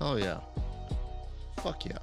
Oh, yeah. Fuck yeah.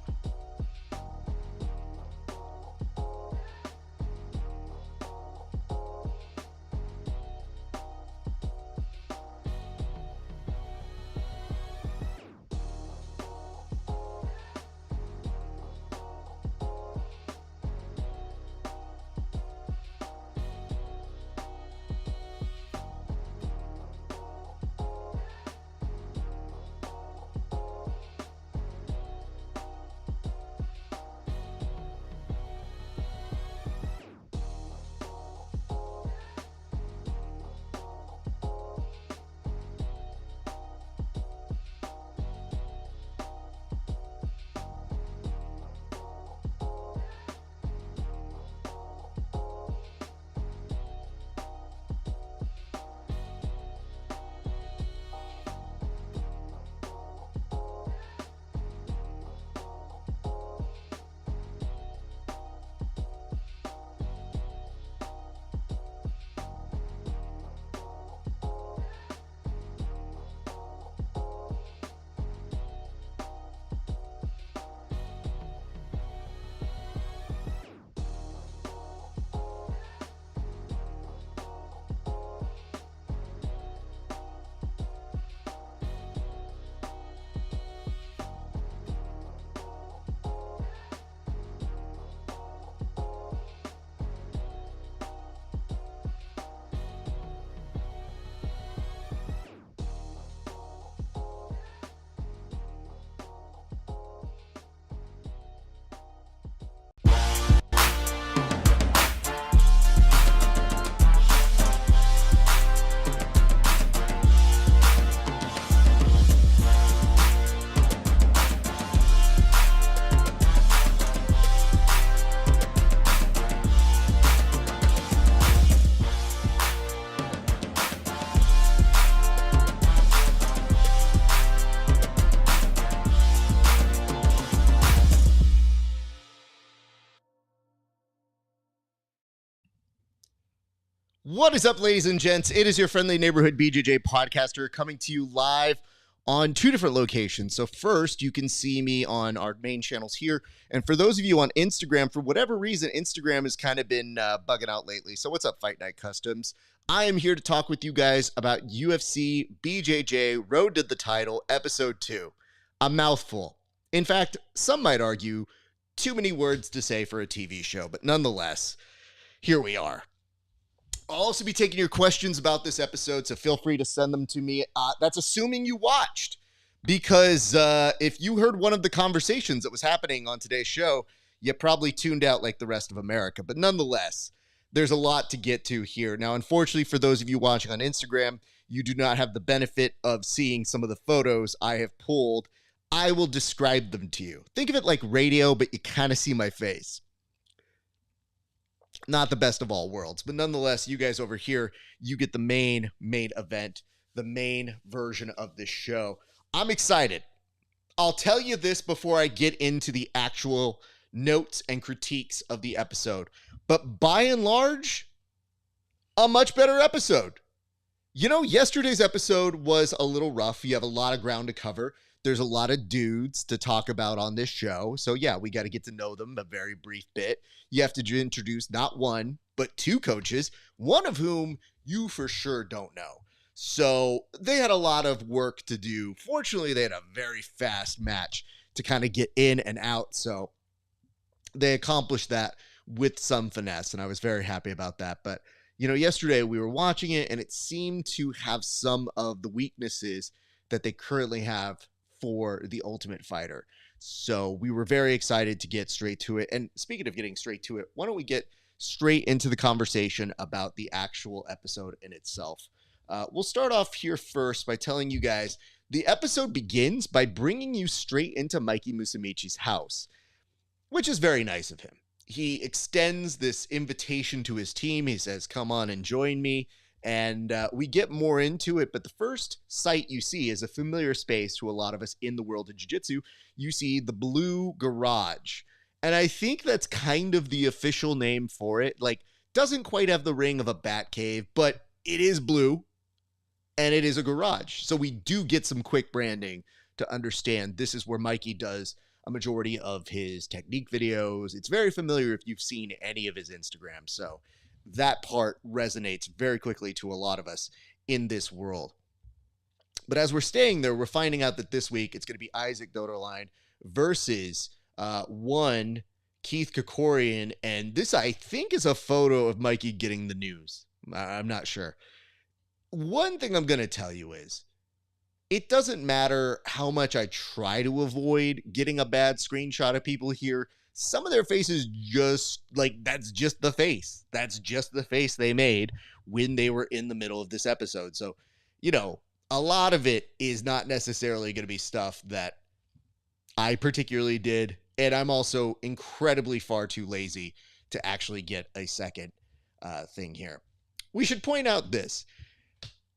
What is up, ladies and gents? It is your friendly neighborhood BJJ podcaster coming to you live on two different locations. So first, you can see me on our main channels here. And for those of you on Instagram, for whatever reason, Instagram has kind of been bugging out lately. So what's up, Fight Night Customs? I am here to talk with you guys about UFC BJJ Road to the Title, Episode 2. A mouthful. In fact, some might argue too many words to say for a TV show, but nonetheless, here we are. I'll also be taking your questions about this episode, so feel free to send them to me. That's assuming you watched, because if you heard one of the conversations that was happening on today's show, you probably tuned out like the rest of America. But nonetheless, there's a lot to get to here. Now, unfortunately, for those of you watching on Instagram, you do not have the benefit of seeing some of the photos I have pulled. I will describe them to you. Think of it like radio, but you kind of see my face. Not the best of all worlds, but nonetheless, you guys over here, you get the main event, the main version of this show. I'm excited. I'll tell you this before I get into the actual notes and critiques of the episode, but by and large, a much better episode. You know, yesterday's episode was a little rough. You have a lot of ground to cover. There's a lot of dudes to talk about on this show. So yeah, we got to get to know them a very brief bit. You have to introduce not one, but two coaches, one of whom you for sure don't know. So they had a lot of work to do. Fortunately, they had a very fast match to kind of get in and out. So they accomplished that with some finesse, and I was very happy about that. But, you know, yesterday we were watching it, and it seemed to have some of the weaknesses that they currently have for the Ultimate Fighter. So we were very excited to get straight to it. And speaking of getting straight to it, why don't we get straight into the conversation about the actual episode in itself? We'll start off here first by telling you guys the episode begins by bringing you straight into Mikey Musumeci's house, which is very nice of him. He extends this invitation to his team. He says, come on and join me. And we get more into it, but the first sight you see is a familiar space to a lot of us in the world of jiu-jitsu. You see the Blue Garage. And I think that's kind of the official name for it. Like, doesn't quite have the ring of a bat cave, but it is blue, and it is a garage. So we do get some quick branding to understand this is where Mikey does a majority of his technique videos. It's very familiar if you've seen any of his Instagram. So that part resonates very quickly to a lot of us in this world. But as we're staying there, we're finding out that this week it's going to be Issac Doederlein versus one Keith Krikorian. And this, I think, is a photo of Mikey getting the news. I'm not sure. One thing I'm going to tell you is, it doesn't matter how much I try to avoid getting a bad screenshot of people here. Some of their faces just, like, that's just the face. That's just the face they made when they were in the middle of this episode. So, you know, a lot of it is not necessarily going to be stuff that I particularly did. And I'm also incredibly far too lazy to actually get a second thing here. We should point out this.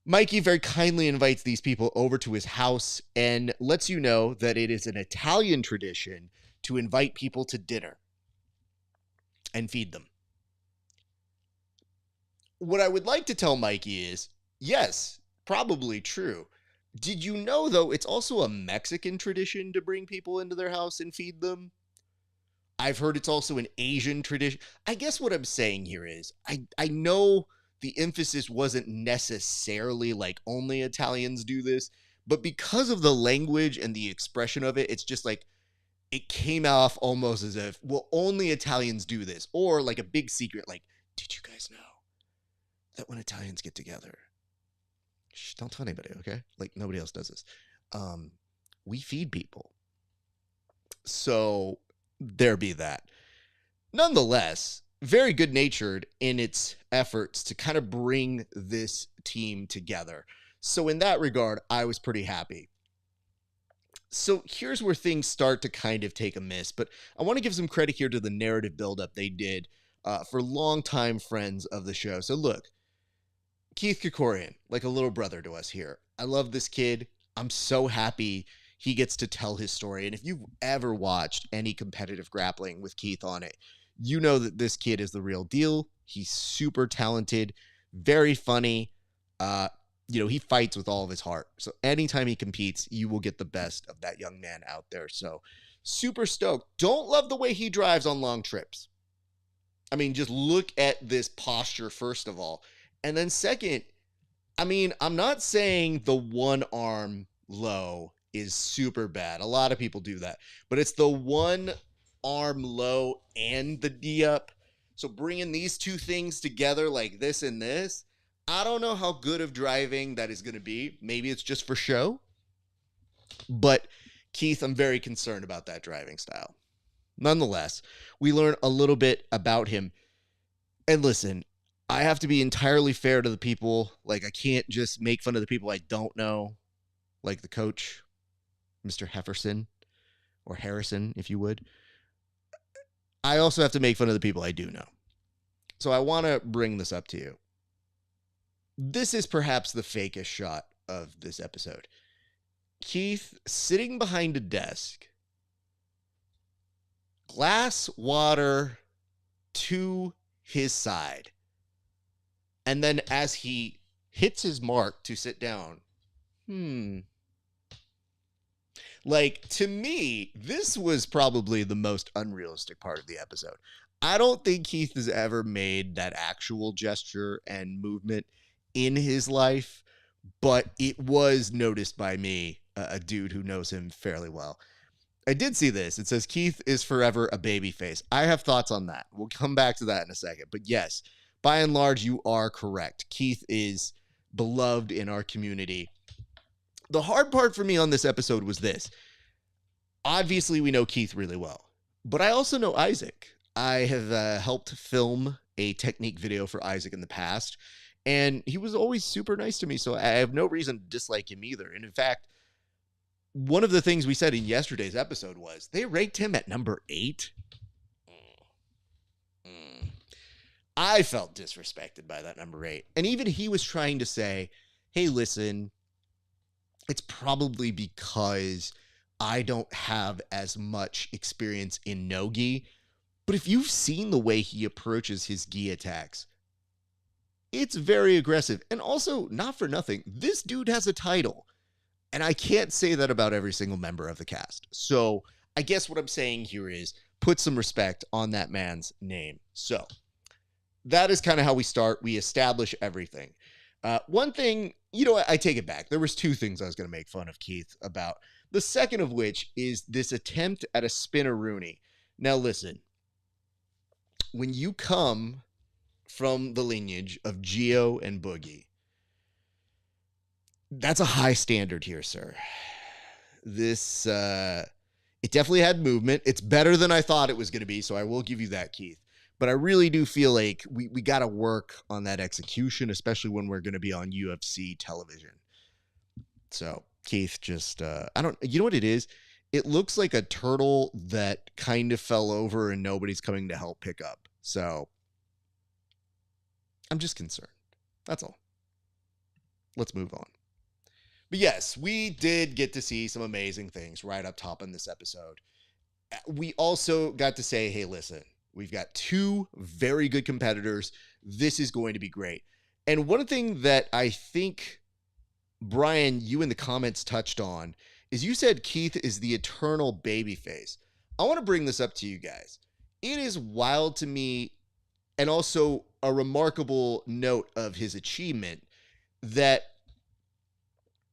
Mikey very kindly invites these people over to his house and lets you know that it is an Italian tradition to invite people to dinner and feed them. What I would like to tell Mikey is, yes, probably true. Did you know, though, it's also a Mexican tradition to bring people into their house and feed them? I've heard it's also an Asian tradition. I guess what I'm saying here is, I know the emphasis wasn't necessarily like only Italians do this, but because of the language and the expression of it, it's just like, it came off almost as if, well, only Italians do this. Or like a big secret, like, did you guys know that when Italians get together, shh, don't tell anybody, okay? Like, nobody else does this. We feed people. So there be that. Nonetheless, very good-natured in its efforts to kind of bring this team together. So in that regard, I was pretty happy. So here's where things start to kind of take a miss, but I want to give some credit here to the narrative buildup they did for longtime friends of the show. So look, Keith Krikorian, like a little brother to us here. I love this kid. I'm so happy he gets to tell his story. And if you've ever watched any competitive grappling with Keith on it, you know that this kid is the real deal. He's super talented, very funny. He fights with all of his heart. So anytime he competes, you will get the best of that young man out there. So super stoked. Don't love the way he drives on long trips. I mean, just look at this posture, first of all. And then second, I mean, I'm not saying the one arm low is super bad. A lot of people do that. But it's the one arm low and the D up. So bringing these two things together like this and this, I don't know how good of driving that is going to be. Maybe it's just for show. But Keith, I'm very concerned about that driving style. Nonetheless, we learn a little bit about him. And listen, I have to be entirely fair to the people. Like, I can't just make fun of the people I don't know, like the coach, Mr. Hefferson, or Harrison, if you would. I also have to make fun of the people I do know. So I want to bring this up to you. This is perhaps the fakest shot of this episode. Keith sitting behind a desk, glass water to his side. And then as he hits his mark to sit down, like, to me, this was probably the most unrealistic part of the episode. I don't think Keith has ever made that actual gesture and movement in his life, but it was noticed by me, a dude who knows him fairly well. I did see this. It says Keith is forever a baby face. I have thoughts on that. We'll come back to that in a second. But yes, by and large, you are correct. Keith is beloved in our community. The hard part for me on this episode was this. Obviously, we know Keith really well, but I also know Issac. I have helped film a technique video for Issac in the past, and he was always super nice to me, so I have no reason to dislike him either. And in fact, one of the things we said in yesterday's episode was they ranked him at number 8. I felt disrespected by that number 8. And even he was trying to say, hey, listen, it's probably because I don't have as much experience in no-gi. But if you've seen the way he approaches his gi attacks, it's very aggressive. And also, not for nothing, this dude has a title. And I can't say that about every single member of the cast. So I guess what I'm saying here is put some respect on that man's name. So that is kind of how we start. We establish everything. One thing, I take it back. There was two things I was going to make fun of Keith about. The second of which is this attempt at a spinneroonie. Now listen, when you come from the lineage of Geo and Boogie, that's a high standard here, sir. This, it definitely had movement. It's better than I thought it was going to be, so I will give you that, Keith. But I really do feel like we got to work on that execution, especially when we're going to be on UFC television. So, Keith, just, you know what it is? It looks like a turtle that kind of fell over and nobody's coming to help pick up. So, I'm just concerned. That's all. Let's move on. But yes, we did get to see some amazing things right up top in this episode. We also got to say, hey, listen, we've got two very good competitors. This is going to be great. And one thing that I think, Brian, you in the comments touched on is you said Keith is the eternal babyface. I want to bring this up to you guys. It is wild to me, and also a remarkable note of his achievement, that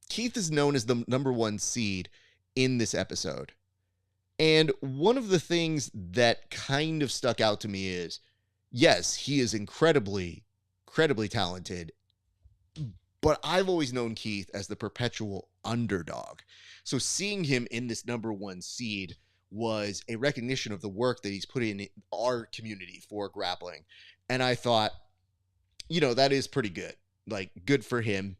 Keith is known as the number one seed in this episode. And one of the things that kind of stuck out to me is, yes, he is incredibly talented, but I've always known Keith as the perpetual underdog. So seeing him in this number one seed was a recognition of the work that he's put in our community for grappling. And I thought, that is pretty good. Like, good for him.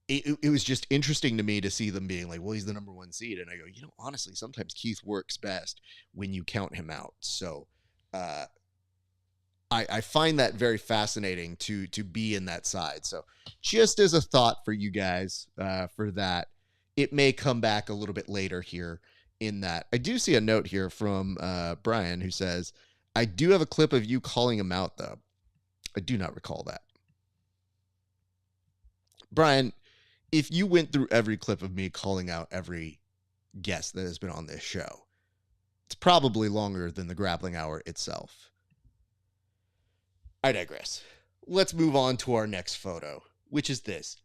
It was just interesting to me to see them being like, well, he's the number one seed. And I go, honestly, sometimes Keith works best when you count him out. So I find that very fascinating to be in that side. So just as a thought for you guys for that, it may come back a little bit later here in that. I do see a note here from Brian who says, I do have a clip of you calling him out, though. I do not recall that. Brian, if you went through every clip of me calling out every guest that has been on this show, it's probably longer than the grappling hour itself. I digress. Let's move on to our next photo, which is this.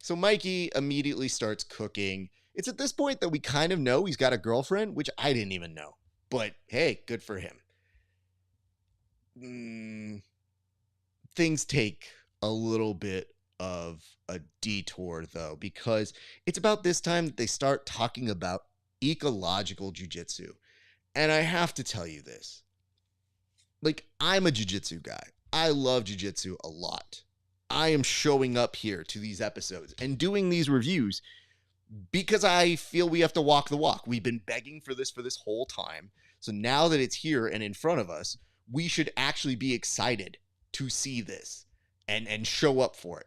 So Mikey immediately starts cooking. It's at this point that we kind of know he's got a girlfriend, which I didn't even know. But hey, good for him. Things take a little bit of a detour, though, because it's about this time that they start talking about ecological jiu-jitsu. And I have to tell you this. Like, I'm a jiu-jitsu guy. I love jiu-jitsu a lot. I am showing up here to these episodes and doing these reviews because I feel we have to walk the walk. We've been begging for this whole time. So now that it's here and in front of us, we should actually be excited to see this and show up for it.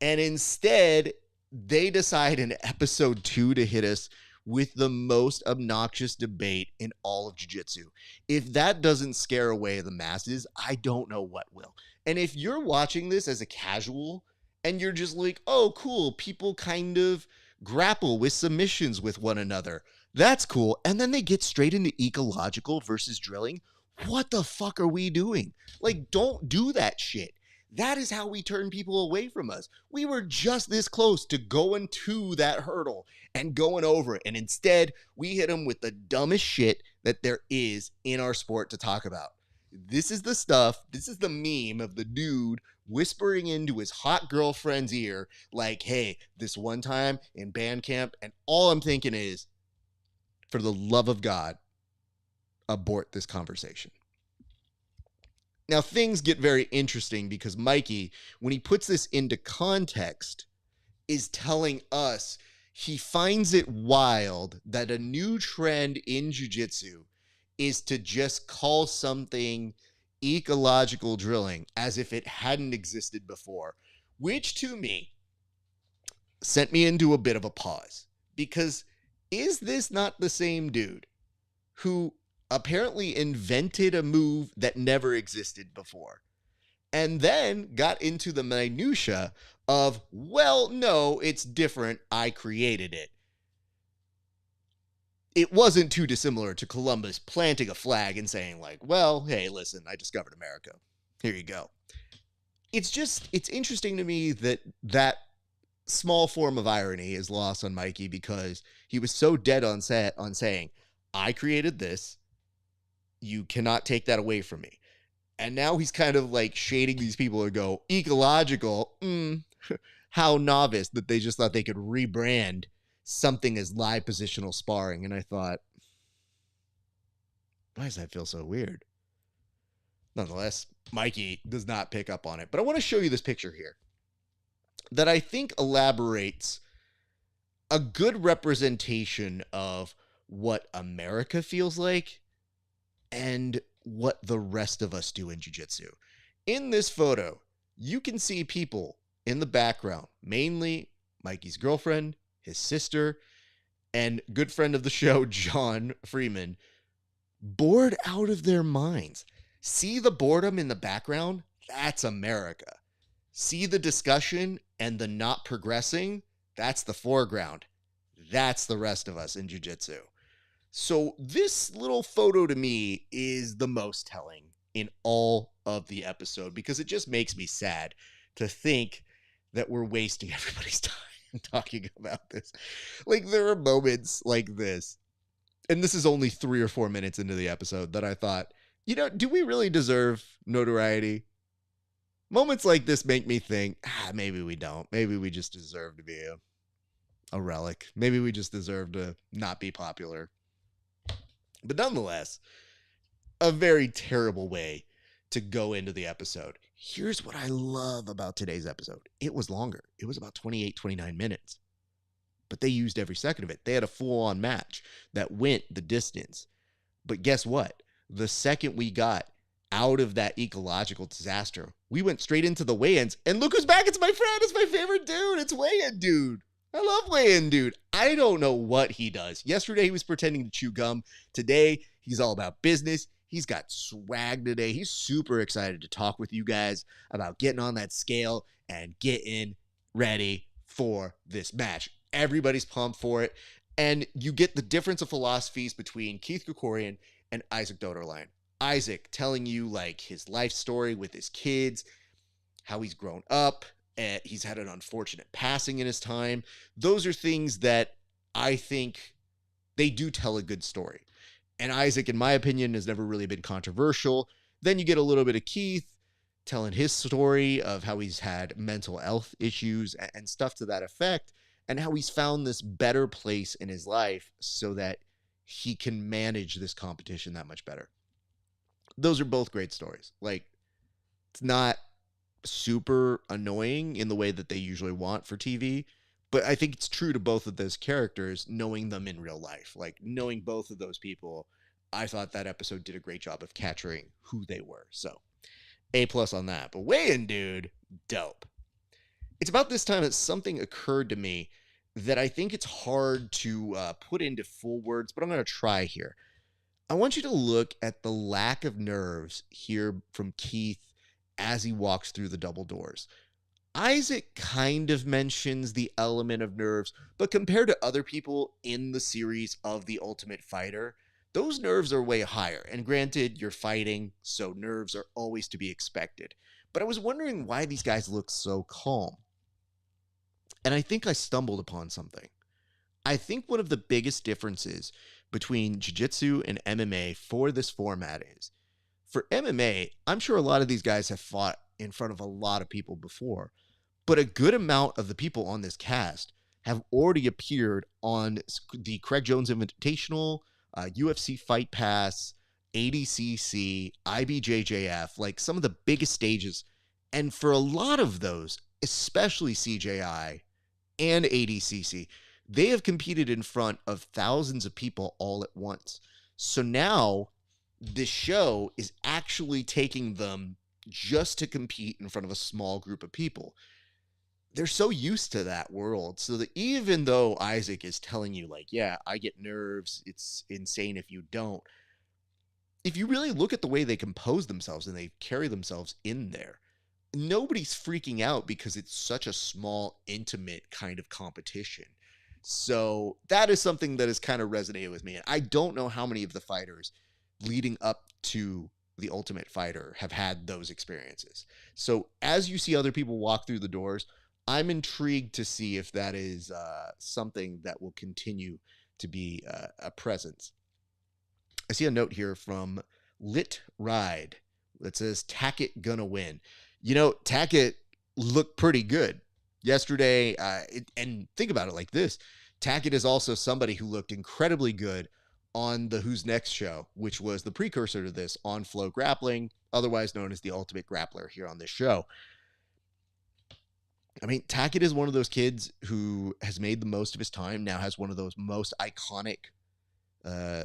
And instead, they decide in episode 2 to hit us with the most obnoxious debate in all of jiu-jitsu. If that doesn't scare away the masses, I don't know what will. And if you're watching this as a casual and you're just like, oh, cool, people kind of grapple with submissions with one another, that's cool. And then they get straight into ecological versus drilling. What the fuck are we doing? Like, don't do that shit. That is how we turn people away from us. We were just this close to going to that hurdle and going over it. And instead, we hit them with the dumbest shit that there is in our sport to talk about. This is the stuff. This is the meme of the dude whispering into his hot girlfriend's ear like, hey, this one time in band camp. And all I'm thinking is, for the love of God, abort this conversation. Now, things get very interesting because Mikey, when he puts this into context, is telling us he finds it wild that a new trend in jiu-jitsu is to just call something ecological drilling as if it hadn't existed before, which to me sent me into a bit of a pause. Because is this not the same dude who apparently invented a move that never existed before, and then got into the minutia of, well, no, it's different. I created it. It wasn't too dissimilar to Columbus planting a flag and saying, like, well, hey, listen, I discovered America. Here you go. It's interesting to me that that small form of irony is lost on Mikey because he was so dead on set on saying, I created this. You cannot take that away from me. And now he's kind of like shading these people and go, ecological. How novice that they just thought they could rebrand something as live positional sparring. And I thought, why does that feel so weird? Nonetheless, Mikey does not pick up on it. But I want to show you this picture here that I think elaborates a good representation of what America feels like and what the rest of us do in jiu-jitsu. In this photo, you can see people in the background, mainly Mikey's girlfriend, his sister, and good friend of the show, John Freeman, bored out of their minds. See the boredom in the background? That's America. See the discussion and the not progressing? That's the foreground. That's the rest of us in jiu-jitsu. So this little photo to me is the most telling in all of the episode because it just makes me sad to think that we're wasting everybody's time talking about this. Like, there are moments like this, and this is only 3 or 4 minutes into the episode, that I thought, do we really deserve notoriety? Moments like this make me think, maybe we don't. Maybe we just deserve to be a relic. Maybe we just deserve to not be popular. But nonetheless, a very terrible way to go into the episode. Here's what I love about today's episode. It was longer. It was about 28, 29 minutes. But they used every second of it. They had a full-on match that went the distance. But guess what? The second we got out of that ecological disaster, we went straight into the weigh-ins. And look who's back. It's my friend. It's my favorite dude. It's weigh-in dude. I love weigh-in dude. I don't know what he does. Yesterday, he was pretending to chew gum. Today, he's all about business. He's got swag today. He's super excited to talk with you guys about getting on that scale and getting ready for this match. Everybody's pumped for it. And you get the difference of philosophies between Keith Krikorian and Issac Doederlein. Issac telling you like his life story with his kids, how he's grown up. He's had an unfortunate passing in his time. Those are things that I think they do tell a good story. And Issac, in my opinion, has never really been controversial. Then you get a little bit of Keith telling his story of how he's had mental health issues and stuff to that effect, and how he's found this better place in his life so that he can manage this competition that much better. Those are both great stories. Like, it's not super annoying in the way that they usually want for TV, but I think it's true to both of those characters, knowing them in real life. Like, knowing both of those people, I thought that episode did a great job of capturing who they were. So, A+ on that. But weigh-in dude, dope. It's about this time that something occurred to me that I think it's hard to put into full words, but I'm going to try here. I want you to look at the lack of nerves here from Keith as he walks through the double doors. Issac kind of mentions the element of nerves, but compared to other people in the series of The Ultimate Fighter, those nerves are way higher. And granted, you're fighting, so nerves are always to be expected. But I was wondering why these guys look so calm. And I think I stumbled upon something. I think one of the biggest differences between jiu-jitsu and MMA for this format is, for MMA, I'm sure a lot of these guys have fought in front of a lot of people before, but a good amount of the people on this cast have already appeared on the Craig Jones Invitational, UFC Fight Pass, ADCC, IBJJF, like some of the biggest stages. And for a lot of those, especially CJI and ADCC, they have competed in front of thousands of people all at once. So now this show is actually taking them just to compete in front of a small group of people. They're so used to that world, so that even though Issac is telling you, like, yeah, I get nerves, it's insane if you don't, if you really look at the way they compose themselves and they carry themselves in there, nobody's freaking out because it's such a small, intimate kind of competition. So that is something that has kind of resonated with me. And I don't know how many of the fighters leading up to the Ultimate Fighter have had those experiences. So as you see other people walk through the doors, I'm intrigued to see if that is something that will continue to be a presence. I see a note here from Lit Ride that says Tackett gonna win. Tackett looked pretty good yesterday. And think about it like this. Tackett is also somebody who looked incredibly good on the Who's Next show, which was the precursor to this on Flow Grappling, otherwise known as the Ultimate Grappler here on this show. I mean, Tackett is one of those kids who has made the most of his time, now has one of those most iconic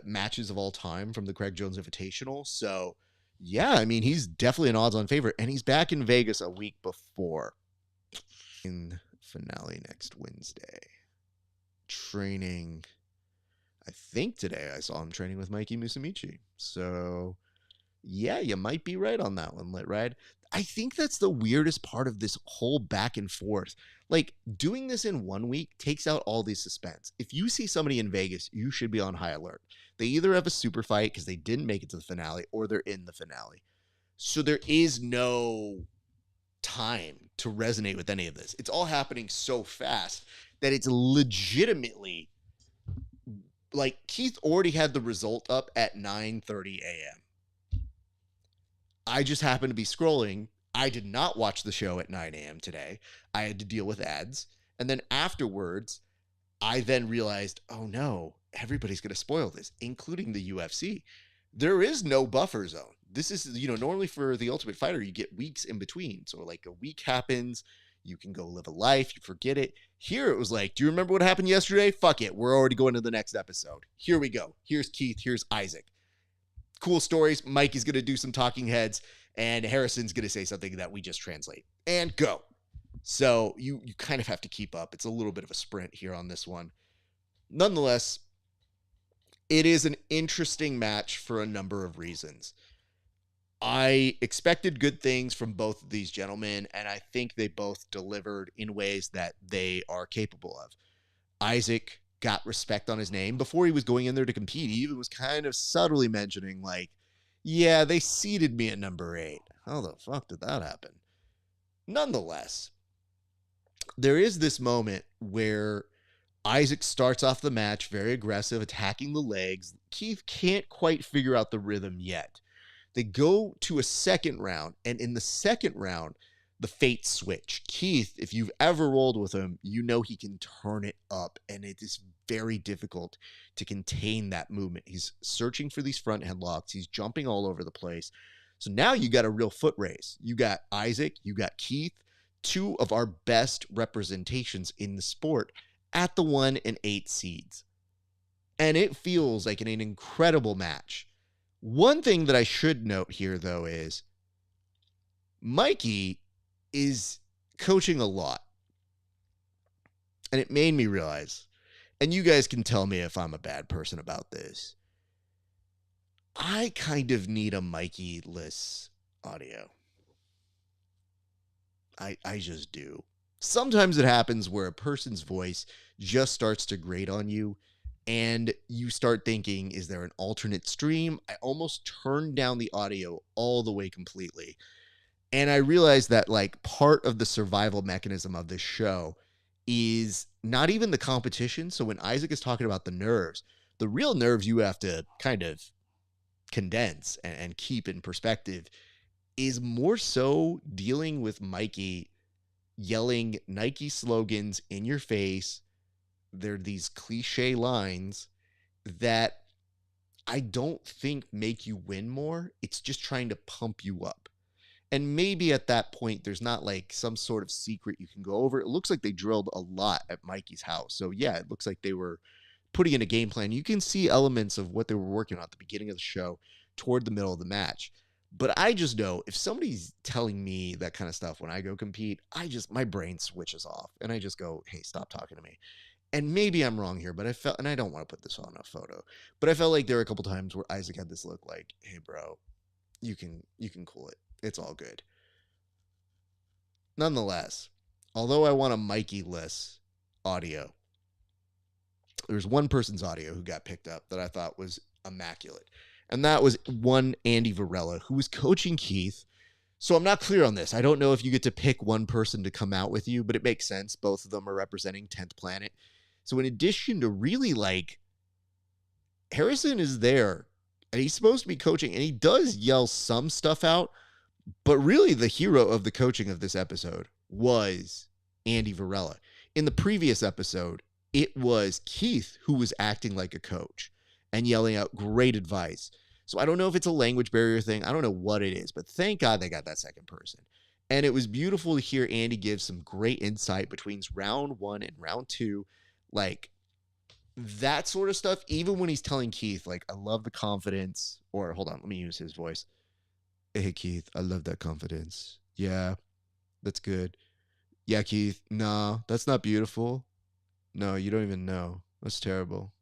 matches of all time from the Craig Jones Invitational. So, yeah, I mean, he's definitely an odds-on favorite, and he's back in Vegas a week before. In finale next Wednesday. Training, I think today I saw him training with Mikey Musumeci. So, yeah, you might be right on that one, Lit Ride. I think that's the weirdest part of this whole back and forth. Like, doing this in 1 week takes out all the suspense. If you see somebody in Vegas, you should be on high alert. They either have a super fight because they didn't make it to the finale, or they're in the finale. So there is no time to resonate with any of this. It's all happening so fast that it's legitimately like Keith already had the result up at 9:30 a.m. I just happened to be scrolling. I did not watch the show at 9 a.m. today. I had to deal with ads. And then afterwards, I then realized, oh no, everybody's going to spoil this, including the UFC. There is no buffer zone. This is, normally for the Ultimate Fighter, you get weeks in between. So like a week happens, you can go live a life, you forget it. Here it was like, do you remember what happened yesterday? Fuck it. We're already going to the next episode. Here we go. Here's Keith. Here's Issac. Cool stories. Mikey's going to do some talking heads, and Harrison's going to say something that we just translate. And go. So you kind of have to keep up. It's a little bit of a sprint here on this one. Nonetheless, it is an interesting match for a number of reasons. I expected good things from both of these gentlemen, and I think they both delivered in ways that they are capable of. Issac got respect on his name. Before he was going in there to compete, he even was kind of subtly mentioning, like, yeah, they seeded me at number 8. How the fuck did that happen? Nonetheless, there is this moment where Issac starts off the match very aggressive, attacking the legs. Keith can't quite figure out the rhythm yet. They go to a second round, and in the second round, the fates switch. Keith, if you've ever rolled with him, you know he can turn it up, and it is very difficult to contain that movement. He's searching for these front headlocks. He's jumping all over the place. So now you got a real foot race. You got Issac, you got Keith, two of our best representations in the sport at the 1 and 8 seeds. And it feels like an incredible match. One thing that I should note here, though, is Mikey is coaching a lot. And it made me realize, and you guys can tell me if I'm a bad person about this, I kind of need a Mikey-less audio. I just do. Sometimes it happens where a person's voice just starts to grate on you, and you start thinking, is there an alternate stream? I almost turned down the audio all the way completely. And I realized that, like, part of the survival mechanism of this show is not even the competition. So when Issac is talking about the nerves, the real nerves you have to kind of condense and keep in perspective is more so dealing with Mikey yelling Nike slogans in your face. They're these cliche lines that I don't think make you win more. It's just trying to pump you up. And maybe at that point, there's not like some sort of secret you can go over. It looks like they drilled a lot at Mikey's house. So yeah, it looks like they were putting in a game plan. You can see elements of what they were working on at the beginning of the show toward the middle of the match. But I just know if somebody's telling me that kind of stuff when I go compete, my brain switches off and I just go, hey, stop talking to me. And maybe I'm wrong here, but I felt, and I don't want to put this on a photo, but I felt like there were a couple times where Issac had this look like, hey bro, you can cool it. It's all good. Nonetheless, although I want a Mikey-less audio, there's one person's audio who got picked up that I thought was immaculate. And that was one Andy Varela, who was coaching Keith. So I'm not clear on this. I don't know if you get to pick one person to come out with you, but it makes sense. Both of them are representing 10th Planet. So in addition to really Harrison is there and he's supposed to be coaching and he does yell some stuff out, but really the hero of the coaching of this episode was Andy Varela. In the previous episode, it was Keith who was acting like a coach and yelling out great advice. So I don't know if it's a language barrier thing. I don't know what it is, but thank God they got that second person. And it was beautiful to hear Andy give some great insight between round 1 and round 2. That sort of stuff, even when he's telling Keith, I love the confidence, or hold on, let me use his voice. Hey, Keith, I love that confidence. Yeah, that's good. Yeah, Keith, no, that's not beautiful. No, you don't even know. That's terrible.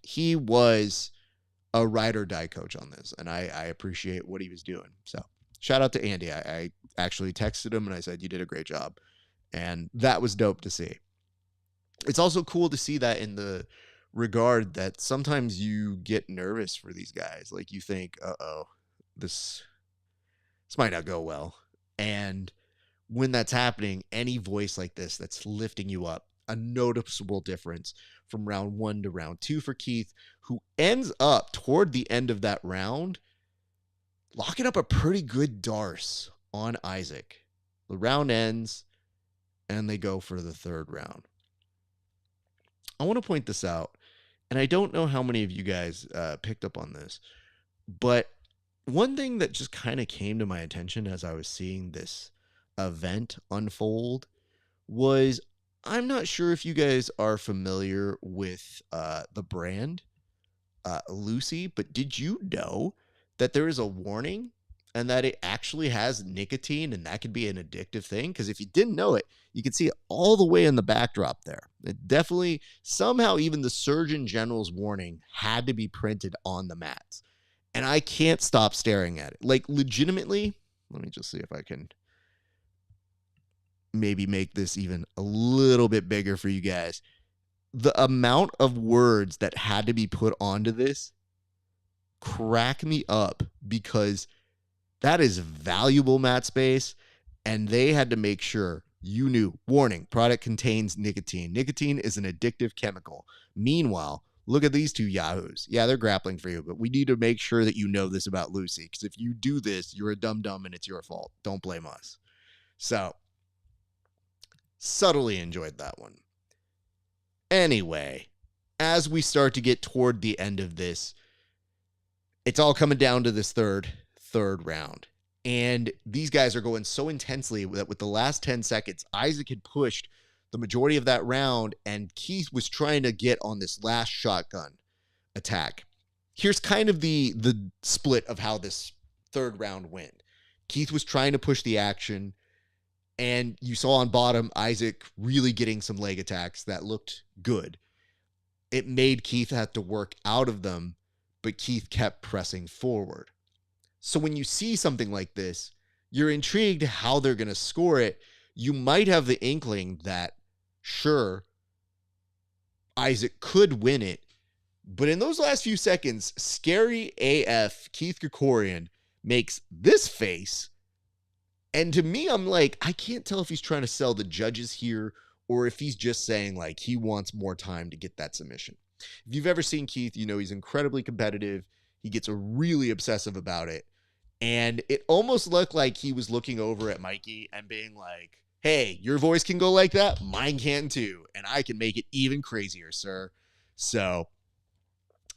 He was a ride or die coach on this, and I appreciate what he was doing. So shout out to Andy. I actually texted him and I said, you did a great job. And that was dope to see. It's also cool to see that in the regard that sometimes you get nervous for these guys. You think, this might not go well. And when that's happening, any voice like this that's lifting you up, a noticeable difference from round 1 to round 2 for Keith, who ends up toward the end of that round locking up a pretty good Darce on Issac. The round ends and they go for the third round. I want to point this out, and I don't know how many of you guys picked up on this, but one thing that just kind of came to my attention as I was seeing this event unfold was, I'm not sure if you guys are familiar with the brand Lucy, but did you know that there is a warning and that it actually has nicotine and that could be an addictive thing? Because if you didn't know it, you can see it all the way in the backdrop there. It definitely, somehow even the Surgeon General's warning had to be printed on the mats. And I can't stop staring at it. Legitimately, let me just see if I can maybe make this even a little bit bigger for you guys. The amount of words that had to be put onto this crack me up, because that is valuable mat space, and they had to make sure you knew, warning, product contains nicotine. Nicotine is an addictive chemical. Meanwhile, look at these two yahoos. Yeah, they're grappling for you, but we need to make sure that you know this about Lucy, because if you do this, you're a dum-dum and it's your fault. Don't blame us. So, subtly enjoyed that one. Anyway, as we start to get toward the end of this, it's all coming down to this third round. And these guys are going so intensely that with the last 10 seconds, Issac had pushed the majority of that round, and Keith was trying to get on this last shotgun attack. Here's kind of the split of how this third round went. Keith was trying to push the action, and you saw on bottom Issac really getting some leg attacks that looked good. It made Keith have to work out of them, but Keith kept pressing forward. So when you see something like this, you're intrigued how they're going to score it. You might have the inkling that, sure, Issac could win it, but in those last few seconds, scary AF Keith Krikorian makes this face. And to me, I'm like, I can't tell if he's trying to sell the judges here or if he's just saying he wants more time to get that submission. If you've ever seen Keith, you know he's incredibly competitive. He gets really obsessive about it. And it almost looked like he was looking over at Mikey and being like, hey, your voice can go like that. Mine can too. And I can make it even crazier, sir. So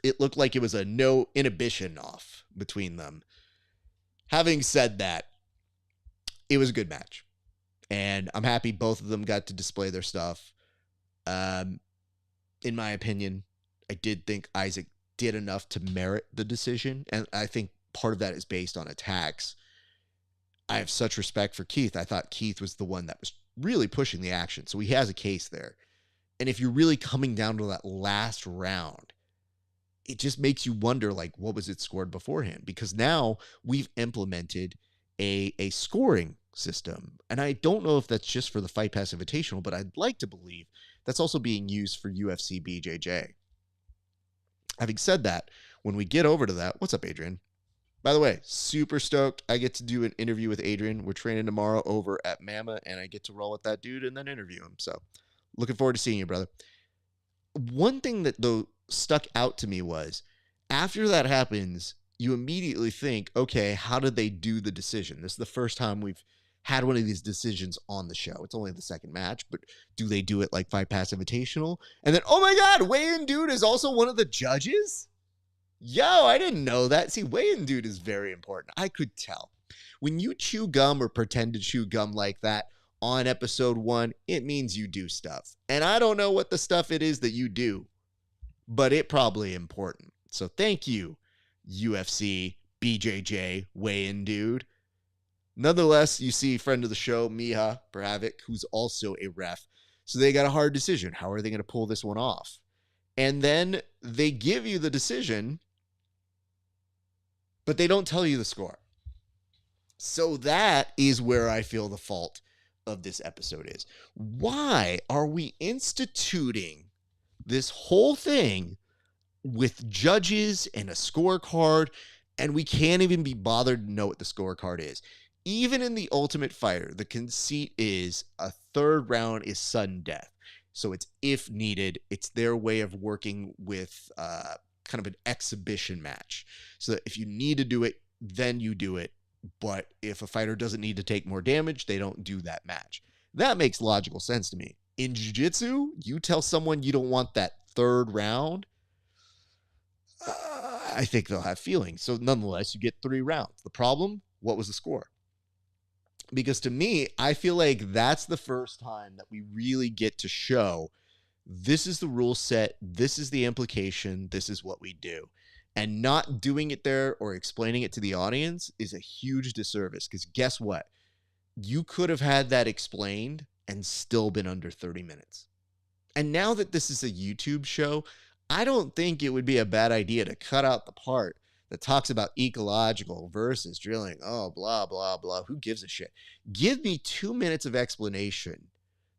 it looked like it was a no inhibition off between them. Having said that, it was a good match. And I'm happy both of them got to display their stuff. In my opinion, I did think Issac did enough to merit the decision. And I think part of that is based on attacks. I have such respect for Keith. I thought Keith was the one that was really pushing the action. So he has a case there. And if you're really coming down to that last round, it just makes you wonder, what was it scored beforehand? Because now we've implemented a scoring system. And I don't know if that's just for the Fight Pass Invitational, but I'd like to believe that's also being used for UFC BJJ. Having said that, when we get over to that, what's up, Adrian? By the way, super stoked. I get to do an interview with Adrian. We're training tomorrow over at Mama, and I get to roll with that dude and then interview him. So looking forward to seeing you, brother. One thing that, though, stuck out to me was after that happens, you immediately think, okay, how did they do the decision? This is the first time we've had one of these decisions on the show. It's only the second match, but do they do it like Fight Pass Invitational? And then, oh my God, Weigh-In Dude is also one of the judges? Yo, I didn't know that. See, Weigh-In Dude is very important. I could tell. When you chew gum or pretend to chew gum like that on episode 1, it means you do stuff. And I don't know what the stuff it is that you do, but it probably important. So thank you, UFC BJJ Weigh-In Dude. Nonetheless, you see friend of the show, Miha Bravik, who's also a ref. So they got a hard decision. How are they going to pull this one off? And then they give you the decision, but they don't tell you the score. So that is where I feel the fault of this episode is. Why are we instituting this whole thing with judges and a scorecard, and we can't even be bothered to know what the scorecard is? Even in The Ultimate Fighter, the conceit is a third round is sudden death. So it's if needed. It's their way of working with kind of an exhibition match. So that if you need to do it, then you do it. But if a fighter doesn't need to take more damage, they don't do that match. That makes logical sense to me. In jiu-jitsu, you tell someone you don't want that third round, I think they'll have feelings. So nonetheless, you get 3 rounds. The problem, what was the score? Because to me, I feel like that's the first time that we really get to show this is the rule set, this is the implication, this is what we do. And not doing it there or explaining it to the audience is a huge disservice. Because guess what? You could have had that explained and still been under 30 minutes. And now that this is a YouTube show, I don't think it would be a bad idea to cut out the part that talks about ecological versus drilling. Oh, blah, blah, blah. Who gives a shit? Give me 2 minutes of explanation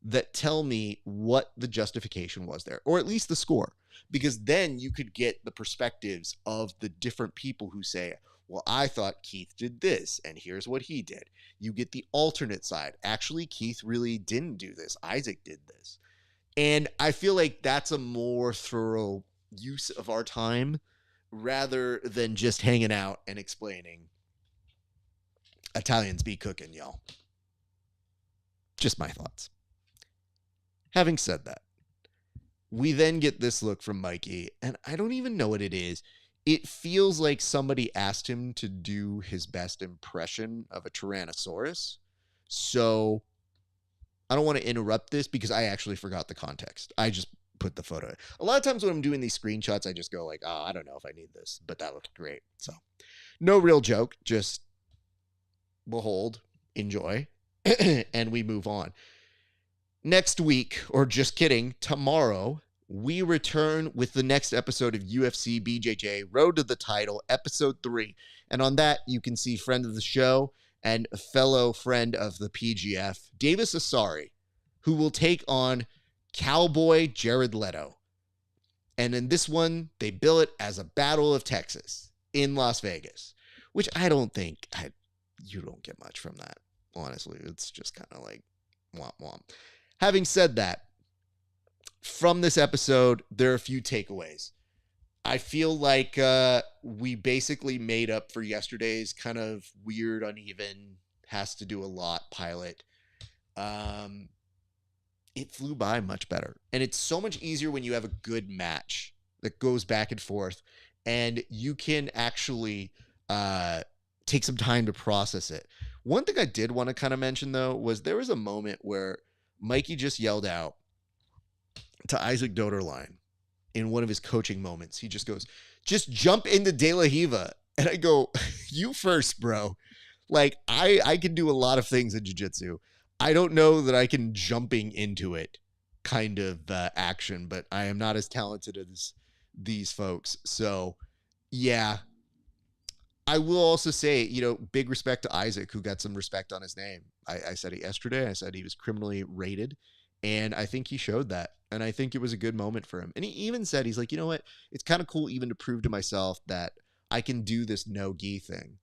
that tell me what the justification was there, or at least the score, because then you could get the perspectives of the different people who say, well, I thought Keith did this, and here's what he did. You get the alternate side. Actually, Keith really didn't do this. Isaac did this. And I feel like that's a more thorough use of our time rather than just hanging out and explaining Italians be cooking, y'all. Just my thoughts. Having said that, we then get this look from Mikey, and I don't even know what it is. It feels like somebody asked him to do his best impression of a Tyrannosaurus. So I don't want to interrupt this because I actually forgot the context. I just put the photo. A lot of times when I'm doing these screenshots, I just go like, oh, I don't know if I need this, but that looked great. So no real joke, just behold, enjoy, and we move on. Next week, or just kidding, tomorrow, we return with the next episode of UFC BJJ, Road to the Title, Episode 3. And on that, you can see friend of the show and a fellow friend of the PGF, Davis Asari, who will take on Cowboy Jared Leto. And in this one, they bill it as a Battle of Texas in Las Vegas, which I don't think, you don't get much from that, honestly. It's just kind of like, womp womp. Having said that, from this episode, there are a few takeaways. I feel like we basically made up for yesterday's kind of weird, uneven, has to do a lot pilot. It flew by much better. And it's so much easier when you have a good match that goes back and forth, and you can actually take some time to process it. One thing I did want to kind of mention, though, was there was a moment where Mikey just yelled out to Isaac Doederlein in one of his coaching moments. He just goes, just jump into De La Riva. And I go, you first, bro. Like, I can do a lot of things in jiu-jitsu. I don't know that I can jumping into it kind of action, but I am not as talented as these folks. So, yeah, I will also say, big respect to Isaac, who got some respect on his name. I said it yesterday. I said he was criminally rated, and I think he showed that. And I think it was a good moment for him. And he even said, he's like, you know what? It's kind of cool even to prove to myself that I can do this no gi thing.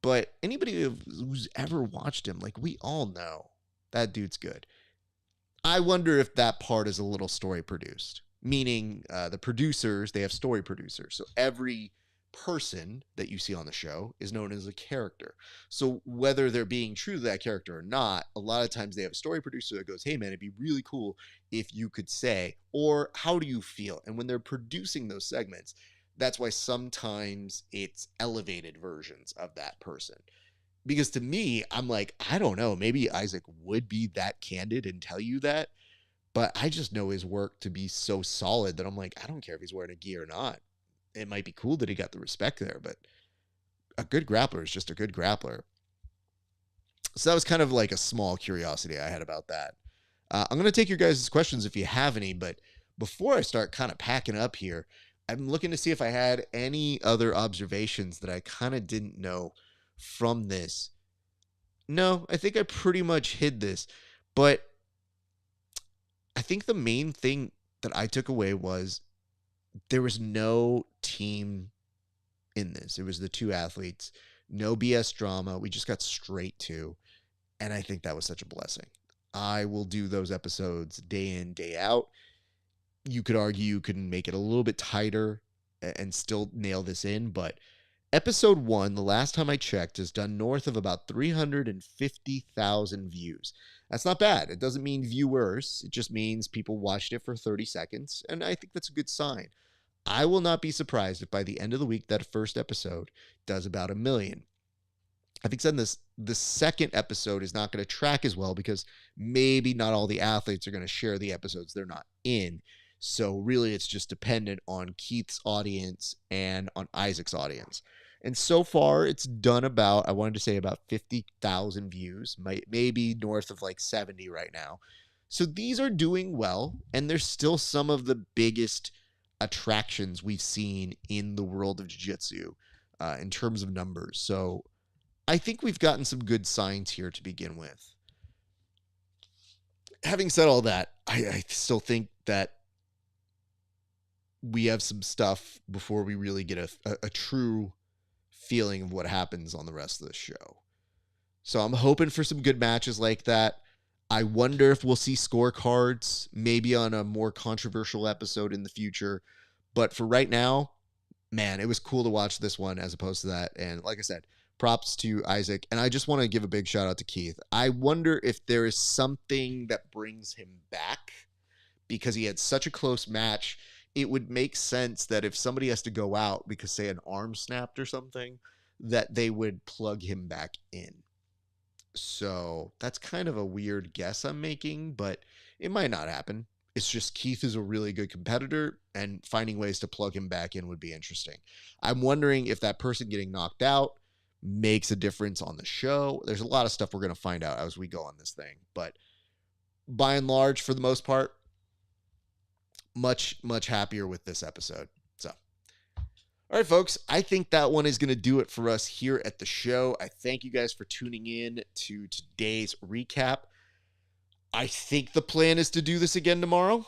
But anybody who's ever watched him, like, we all know that dude's good. I wonder if that part is a little story produced, meaning the producers, they have story producers. So every person that you see on the show is known as a character. So whether they're being true to that character or not, a lot of times they have a story producer that goes, hey man, it'd be really cool if you could say, or how do you feel? And when they're producing those segments, that's why sometimes it's elevated versions of that person. Because to me, I'm like, I don't know, maybe Isaac would be that candid and tell you that, but I just know his work to be so solid that I'm like, I don't care if he's wearing a gi or not. It might be cool that he got the respect there, but a good grappler is just a good grappler. So that was kind of like a small curiosity I had about that. I'm going to take your guys' questions if you have any, but before I start kind of packing up here, I'm looking to see if I had any other observations that I kind of didn't know from this. No, I think I pretty much hid this, but I think the main thing that I took away was there was no team in this. It was the two athletes, no BS drama. We just got straight to, and I think that was such a blessing. I will do those episodes day in, day out. You could argue you could make it a little bit tighter and still nail this in, but episode 1, the last time I checked, has done north of about 350,000 views. That's not bad. It doesn't mean viewers. It just means people watched it for 30 seconds, and I think that's a good sign. I will not be surprised if by the end of the week that first episode does about 1 million. I think the second episode is not going to track as well because maybe not all the athletes are going to share the episodes they're not in. So really it's just dependent on Keith's audience and on Isaac's audience. And so far it's done about, I wanted to say about 50,000 views, maybe north of like 70 right now. So these are doing well, and they're still some of the biggest attractions we've seen in the world of jiu-jitsu in terms of numbers. So I think we've gotten some good signs here to begin with. Having said all that, I still think that we have some stuff before we really get a true feeling of what happens on the rest of the show. So I'm hoping for some good matches like that. I wonder if we'll see scorecards, maybe on a more controversial episode in the future. But for right now, man, it was cool to watch this one as opposed to that. And like I said, props to Isaac. And I just want to give a big shout out to Keith. I wonder if there is something that brings him back because he had such a close match. It would make sense that if somebody has to go out because, say, an arm snapped or something, that they would plug him back in. So that's kind of a weird guess I'm making, but it might not happen. It's just Keith is a really good competitor, and finding ways to plug him back in would be interesting. I'm wondering if that person getting knocked out makes a difference on the show. There's a lot of stuff we're going to find out as we go on this thing. But by and large, for the most part, much happier with this episode. So, all right, folks, I think that one is going to do it for us here at the show. I thank you guys for tuning in to today's recap. I think the plan is to do this again tomorrow.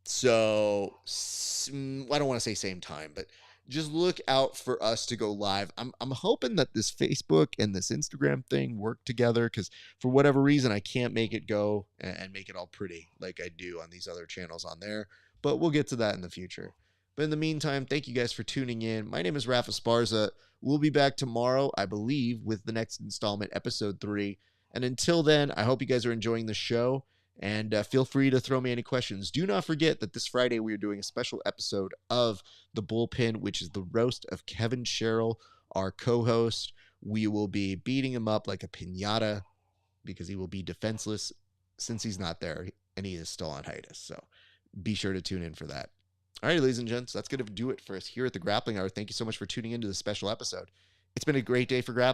So, I don't want to say same time, but just look out for us to go live. I'm hoping that this Facebook and this Instagram thing work together because for whatever reason, I can't make it go and make it all pretty like I do on these other channels on there. But we'll get to that in the future. But in the meantime, thank you guys for tuning in. My name is Rafa Esparza. We'll be back tomorrow, I believe, with the next installment, episode 3. And until then, I hope you guys are enjoying the show. And feel free to throw me any questions. Do not forget that this Friday we are doing a special episode of The Bullpen, which is the roast of Kevin Sherrill, our co-host. We will be beating him up like a piñata because he will be defenseless since he's not there and he is still on hiatus. So be sure to tune in for that. All right, ladies and gents, that's going to do it for us here at the Grappling Hour. Thank you so much for tuning into this special episode. It's been a great day for grappling.